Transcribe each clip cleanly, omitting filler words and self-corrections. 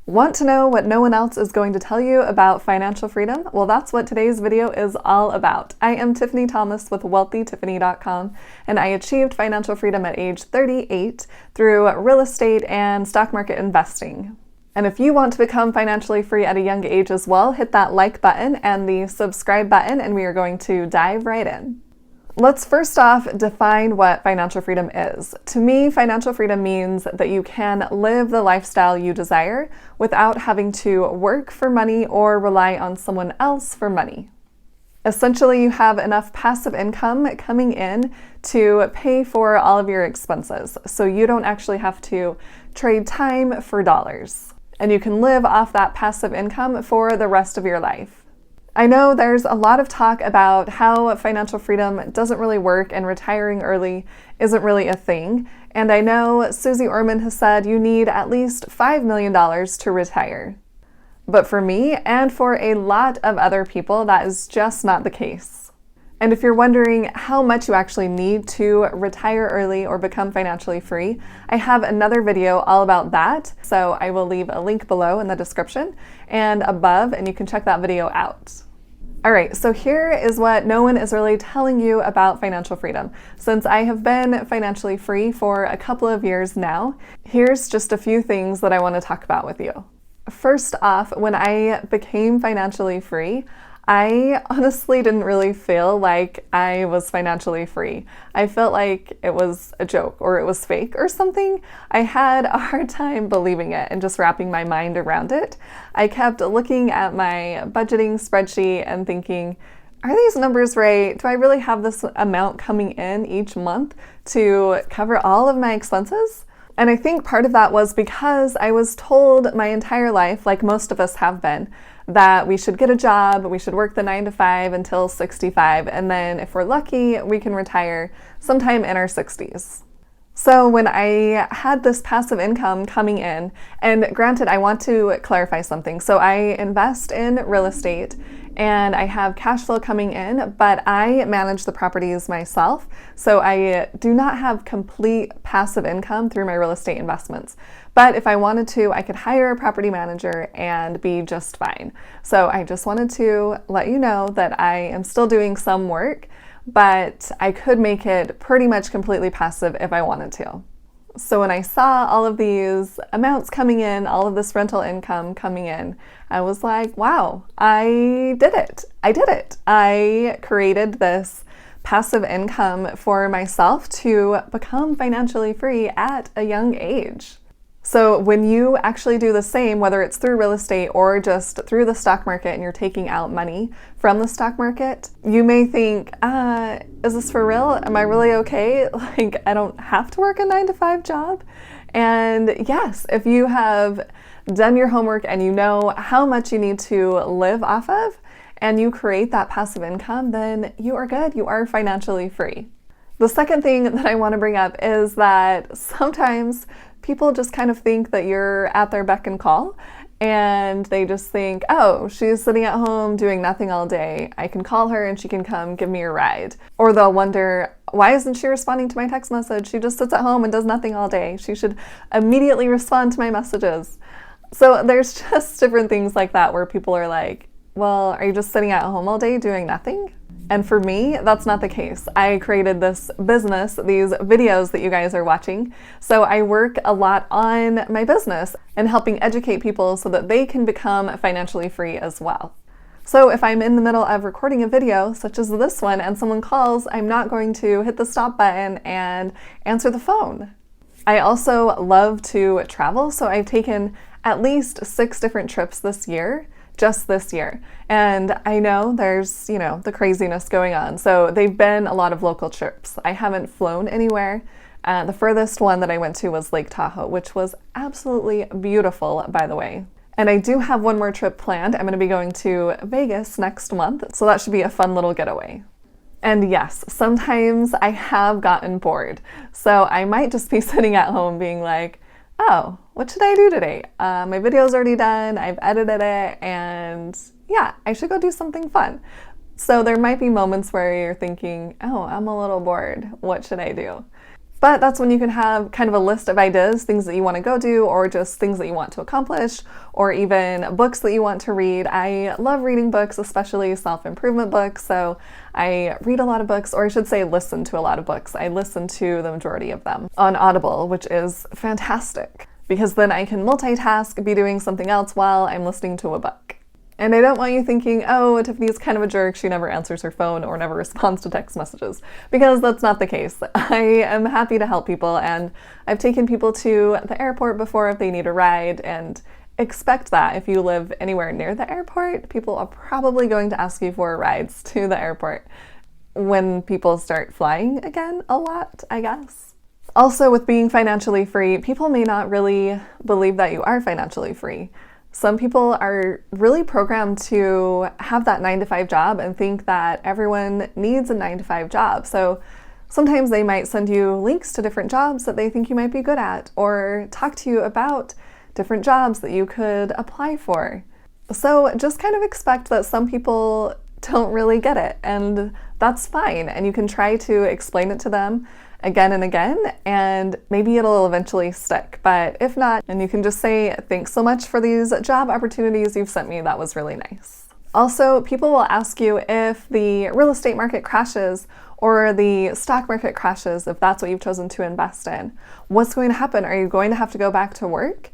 Want to know what no one else is going to tell you about financial freedom? Well, that's what today's video is all about. I am Tiffany Thomas with wealthytiffany.com, and I achieved financial freedom at age 38 through real estate and stock market investing. And if you want to become financially free at a young age as well, hit that like button and the subscribe button, and we are going to dive right in. Let's first off define what financial freedom is. To me, financial freedom means that you can live the lifestyle you desire without having to work for money or rely on someone else for money. Essentially, you have enough passive income coming in to pay for all of your expenses, so you don't actually have to trade time for dollars. And you can live off that passive income for the rest of your life. I know there's a lot of talk about how financial freedom doesn't really work and retiring early isn't really a thing. And I know Susie Orman has said you need at least $5 million to retire. But for me and for a lot of other people, that is just not the case. And if you're wondering how much you actually need to retire early or become financially free, I have another video all about that. So I will leave a link below in the description and above, and you can check that video out. All right, so here is what no one is really telling you about financial freedom. Since I have been financially free for a couple of years now, here's just a few things that I want to talk about with you. First off, when I became financially free, I honestly didn't really feel like I was financially free. I felt like it was a joke or it was fake or something. I had a hard time believing it and just wrapping my mind around it. I kept looking at my budgeting spreadsheet and thinking, are these numbers right? Do I really have this amount coming in each month to cover all of my expenses? And I think part of that was because I was told my entire life, like most of us have been, that we should get a job, we should work the 9 to 5 until 65, and then if we're lucky, we can retire sometime in our 60s. So when I had this passive income coming in, and granted, I want to clarify something. So I invest in real estate and I have cash flow coming in, but I manage the properties myself. So I do not have complete passive income through my real estate investments. But if I wanted to, I could hire a property manager and be just fine. So I just wanted to let you know that I am still doing some work, but I could make it pretty much completely passive if I wanted to. So when I saw all of these amounts coming in, all of this rental income coming in, I was like, wow, I did it. I did it. I created this passive income for myself to become financially free at a young age. So when you actually do the same, whether it's through real estate or just through the stock market and you're taking out money from the stock market, you may think, is this for real? Am I really okay? Like, I don't have to work a 9 to 5 job? And yes, if you have done your homework and you know how much you need to live off of and you create that passive income, then you are good. You are financially free. The second thing that I want to bring up is that sometimes people just kind of think that you're at their beck and call, and they just think, oh, she's sitting at home doing nothing all day. I can call her and she can come give me a ride. Or they'll wonder, why isn't she responding to my text message? She just sits at home and does nothing all day. She should immediately respond to my messages. So there's just different things like that where people are like, well, are you just sitting at home all day doing nothing? And for me, that's not the case. I created this business, these videos that you guys are watching. So I work a lot on my business and helping educate people so that they can become financially free as well. So if I'm in the middle of recording a video, such as this one, and someone calls, I'm not going to hit the stop button and answer the phone. I also love to travel, so I've taken at least 6 different trips this year. Just this year. And I know there's, the craziness going on. So they've been a lot of local trips. I haven't flown anywhere. The furthest one that I went to was Lake Tahoe, which was absolutely beautiful, by the way. And I do have one more trip planned. I'm going to be going to Vegas next month. So that should be a fun little getaway. And yes, sometimes I have gotten bored. So I might just be sitting at home being like, oh, what should I do today? My video's already done, I've edited it, and yeah, I should go do something fun. So there might be moments where you're thinking, oh, I'm a little bored, what should I do? But that's when you can have kind of a list of ideas, things that you want to go do, or just things that you want to accomplish, or even books that you want to read. I love reading books, especially self-improvement books. So I read a lot of books, or I should say listen to a lot of books. I listen to the majority of them on Audible, which is fantastic because then I can multitask, be doing something else while I'm listening to a book. And I don't want you thinking, oh, Tiffany's kind of a jerk, she never answers her phone or never responds to text messages, because that's not the case. I am happy to help people, and I've taken people to the airport before if they need a ride, and expect that if you live anywhere near the airport, people are probably going to ask you for rides to the airport when people start flying again a lot, I guess. Also, with being financially free, people may not really believe that you are financially free. Some people are really programmed to have that 9-to-5 job and think that everyone needs a 9-to-5 job. So sometimes they might send you links to different jobs that they think you might be good at, or talk to you about different jobs that you could apply for. So just kind of expect that some people don't really get it, and that's fine. And you can try to explain it to them again and again, and maybe it'll eventually stick. But if not, then you can just say, thanks so much for these job opportunities you've sent me. That was really nice. Also, people will ask you if the real estate market crashes or the stock market crashes, if that's what you've chosen to invest in. What's going to happen? Are you going to have to go back to work?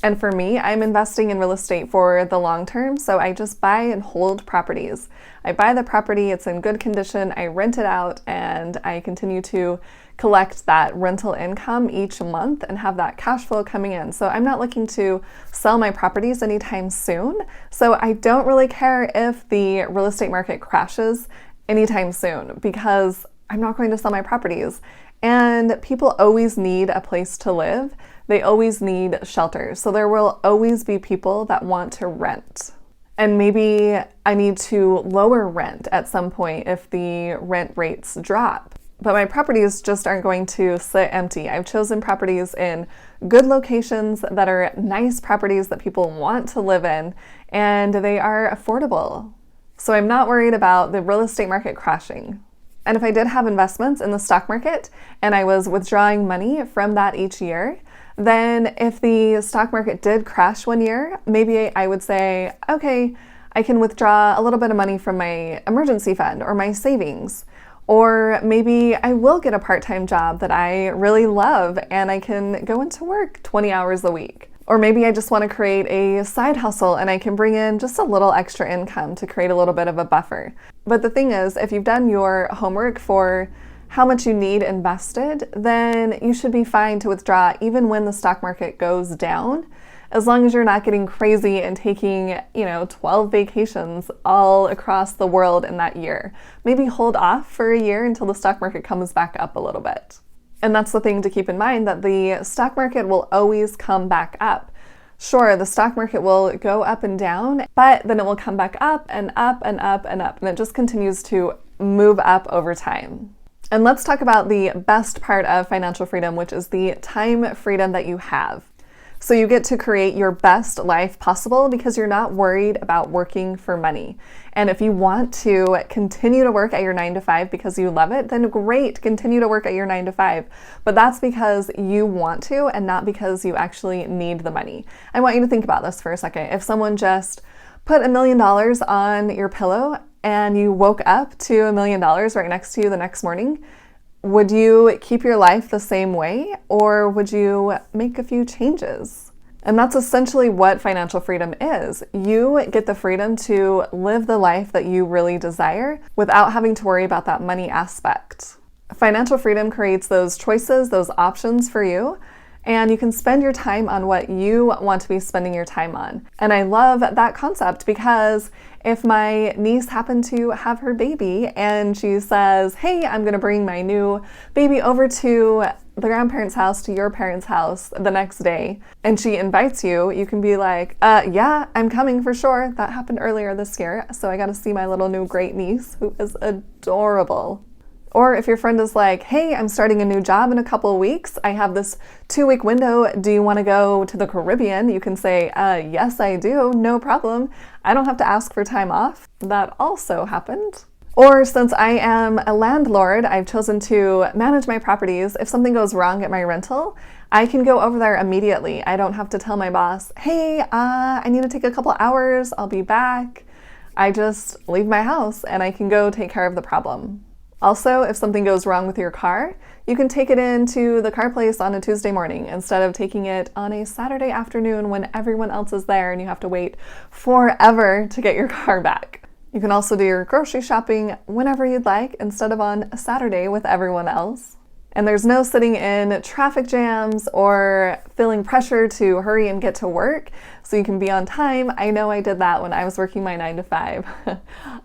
And for me, I'm investing in real estate for the long term, so I just buy and hold properties. I buy the property, it's in good condition, I rent it out, and I continue to collect that rental income each month and have that cash flow coming in. So I'm not looking to sell my properties anytime soon, so I don't really care if the real estate market crashes anytime soon, because I'm not going to sell my properties. And people always need a place to live. They always need shelter. So there will always be people that want to rent. And maybe I need to lower rent at some point if the rent rates drop. But my properties just aren't going to sit empty. I've chosen properties in good locations that are nice properties that people want to live in, and they are affordable. So I'm not worried about the real estate market crashing. And if I did have investments in the stock market and I was withdrawing money from that each year, then if the stock market did crash one year, maybe I would say, okay, I can withdraw a little bit of money from my emergency fund or my savings. Or maybe I will get a part-time job that I really love and I can go into work 20 hours a week. Or maybe I just want to create a side hustle and I can bring in just a little extra income to create a little bit of a buffer. But the thing is, if you've done your homework for how much you need invested, then you should be fine to withdraw even when the stock market goes down, as long as you're not getting crazy and taking, 12 vacations all across the world in that year. Maybe hold off for a year until the stock market comes back up a little bit. And that's the thing to keep in mind, that the stock market will always come back up. Sure, the stock market will go up and down, but then it will come back up and up and up and up, and it just continues to move up over time. And let's talk about the best part of financial freedom, which is the time freedom that you have. So you get to create your best life possible because you're not worried about working for money. And if you want to continue to work at your 9-to-5 because you love it, then great, continue to work at your 9-to-5. But that's because you want to and not because you actually need the money. I want you to think about this for a second. If someone just put $1 million on your pillow and you woke up to $1 million right next to you the next morning, would you keep your life the same way, or would you make a few changes? And that's essentially what financial freedom is. You get the freedom to live the life that you really desire without having to worry about that money aspect. Financial freedom creates those choices, those options for you, and you can spend your time on what you want to be spending your time on. And I love that concept, because if my niece happened to have her baby and she says, hey, I'm gonna bring my new baby over to the grandparents' house, to your parents' house the next day, and she invites you, you can be like, yeah, I'm coming for sure. That happened earlier this year, so I got to see my little new great niece, who is adorable. Or if your friend is like, hey, I'm starting a new job in a couple of weeks. I have this 2-week window. Do you want to go to the Caribbean? You can say, yes, I do. No problem. I don't have to ask for time off. That also happened. Or since I am a landlord, I've chosen to manage my properties. If something goes wrong at my rental, I can go over there immediately. I don't have to tell my boss, hey, I need to take a couple hours, I'll be back. I just leave my house and I can go take care of the problem. Also, if something goes wrong with your car, you can take it into the car place on a Tuesday morning instead of taking it on a Saturday afternoon when everyone else is there and you have to wait forever to get your car back. You can also do your grocery shopping whenever you'd like instead of on a Saturday with everyone else. And there's no sitting in traffic jams or feeling pressure to hurry and get to work so you can be on time. I know I did that when I was working my 9 to 5.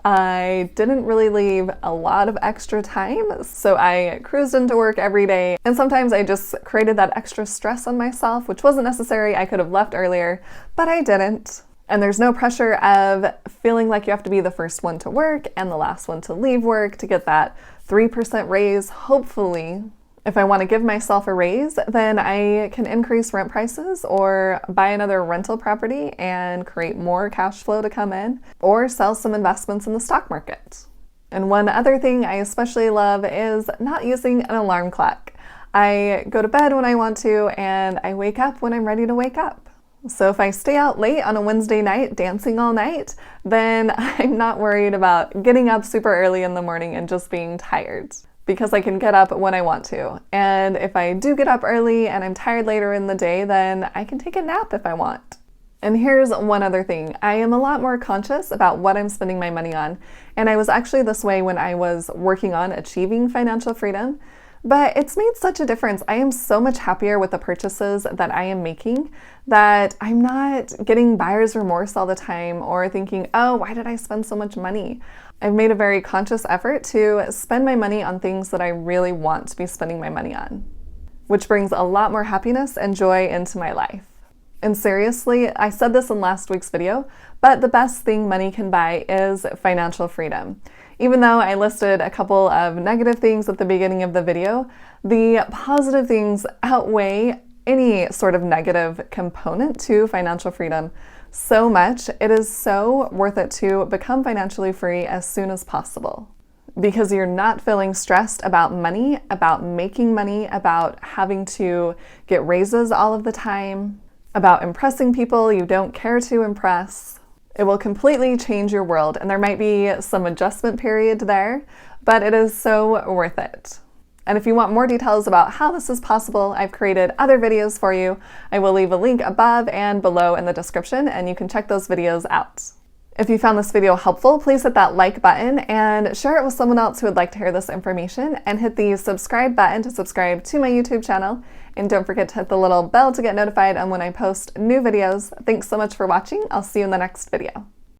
I didn't really leave a lot of extra time, so I cruised into work every day. And sometimes I just created that extra stress on myself, which wasn't necessary. I could have left earlier, but I didn't. And there's no pressure of feeling like you have to be the first one to work and the last one to leave work to get that 3% raise, hopefully. If I want to give myself a raise, then I can increase rent prices or buy another rental property and create more cash flow to come in, or sell some investments in the stock market. And one other thing I especially love is not using an alarm clock. I go to bed when I want to and I wake up when I'm ready to wake up. So if I stay out late on a Wednesday night dancing all night, then I'm not worried about getting up super early in the morning and just being tired, because I can get up when I want to. And if I do get up early and I'm tired later in the day, then I can take a nap if I want. And here's one other thing. I am a lot more conscious about what I'm spending my money on. And I was actually this way when I was working on achieving financial freedom. But it's made such a difference. I am so much happier with the purchases that I am making that I'm not getting buyer's remorse all the time or thinking, oh, why did I spend so much money? I've made a very conscious effort to spend my money on things that I really want to be spending my money on, which brings a lot more happiness and joy into my life. And seriously, I said this in last week's video, but the best thing money can buy is financial freedom. Even though I listed a couple of negative things at the beginning of the video, the positive things outweigh any sort of negative component to financial freedom so much. It is so worth it to become financially free as soon as possible, because you're not feeling stressed about money, about making money, about having to get raises all of the time, about impressing people you don't care to impress. It will completely change your world, and there might be some adjustment period there, but it is so worth it. And if you want more details about how this is possible, I've created other videos for you. I will leave a link above and below in the description, and you can check those videos out. If you found this video helpful, please hit that like button and share it with someone else who would like to hear this information, and hit the subscribe button to subscribe to my YouTube channel. And don't forget to hit the little bell to get notified on when I post new videos. Thanks so much for watching. I'll see you in the next video.